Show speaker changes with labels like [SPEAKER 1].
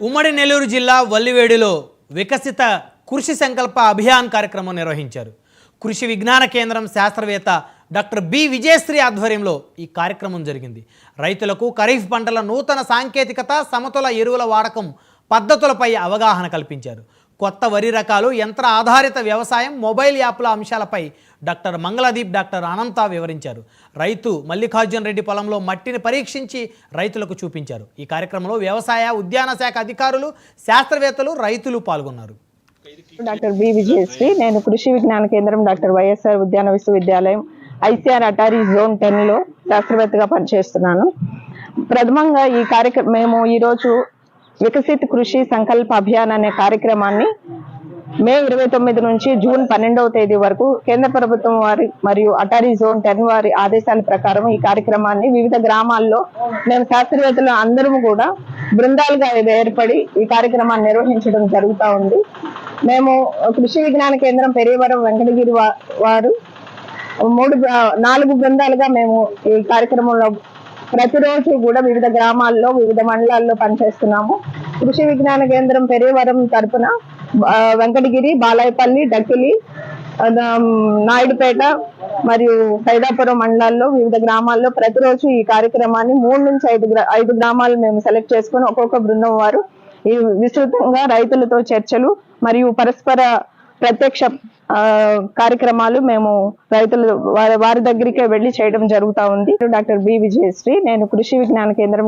[SPEAKER 1] ఉమ్మడి నెల్లూరు జిల్లా వల్లివేడులో వికసిత కృషి సంకల్ప అభియాన్ కార్యక్రమం నిర్వహించారు. కృషి విజ్ఞాన కేంద్రం శాస్త్రవేత్త డాక్టర్ బి విజయశ్రీ ఆధ్వర్యంలో ఈ కార్యక్రమం జరిగింది. రైతులకు ఖరీఫ్ పంటల నూతన సాంకేతికత, సమతుల ఎరువుల వాడకం పద్ధతులపై అవగాహన కల్పించారు. కొత్త వరి రకాలు, యంత్ర ఆధారిత వ్యవసాయం, మొబైల్ యాప్ల అంశాలపై డాక్టర్ మంగళదీప్, డాక్టర్ అనంత వివరించారు. రైతు మల్లికార్జున్ రెడ్డి పొలంలో మట్టిని పరీక్షించి రైతులకు చూపించారు. ఈ కార్యక్రమంలో వ్యవసాయ, ఉద్యాన శాఖ అధికారులు, శాస్త్రవేత్తలు, రైతులు పాల్గొన్నారు.
[SPEAKER 2] డాక్టర్ బి విజయశ్రీ, నేను కృషి విజ్ఞాన కేంద్రం డాక్టర్ వైఎస్ఆర్ ఉద్యాన విశ్వవిద్యాలయం ఐసీఆర్ అటారీ జోన్ 10లో శాస్త్రవేత్తగా పనిచేస్తున్నాను. ప్రథమంగా ఈ కార్యక్రమం మేము ఈరోజు వికసిత్ కృషి సంకల్ప అభియాన్ అనే కార్యక్రమాన్ని మే 29 నుంచి జూన్ 12వ తేదీ వరకు కేంద్ర ప్రభుత్వం వారి మరియు అటారీ జోన్ 10 వారి ఆదేశాల ప్రకారం ఈ కార్యక్రమాన్ని వివిధ గ్రామాల్లో మేము శాస్త్రవేత్తలు అందరము కూడా బృందాలుగా ఏర్పడి ఈ కార్యక్రమాన్ని నిర్వహించడం జరుగుతూ ఉంది. మేము కృషి విజ్ఞాన కేంద్రం పెరియవరం వెంకటగిరి వారు 4 బృందాలుగా మేము ఈ కార్యక్రమంలో ప్రతిరోజు కూడా వివిధ గ్రామాల్లో, వివిధ మండలాల్లో పనిచేస్తున్నాము. కృషి విజ్ఞాన కేంద్రం పెరియవరం తరపున వెంకటగిరి, బాలాయపల్లి, డక్కిలి, నాయుడుపేట మరియు సైదాపురం మండలాల్లో వివిధ గ్రామాల్లో ప్రతిరోజు ఈ కార్యక్రమాన్ని 3 నుంచి 5 గ్రామాలు మేము సెలెక్ట్ చేసుకుని ఒక్కొక్క బృందం వారు ఈ విస్తృతంగా రైతులతో చర్చలు మరియు పరస్పర ప్రత్యక్ష కార్యక్రమాలు మేము రైతులు వారి దగ్గరికే వెళ్లి చేయడం జరుగుతూ ఉంది. డాక్టర్ బి విజయశ్రీ, నేను కృషి విజ్ఞాన కేంద్రం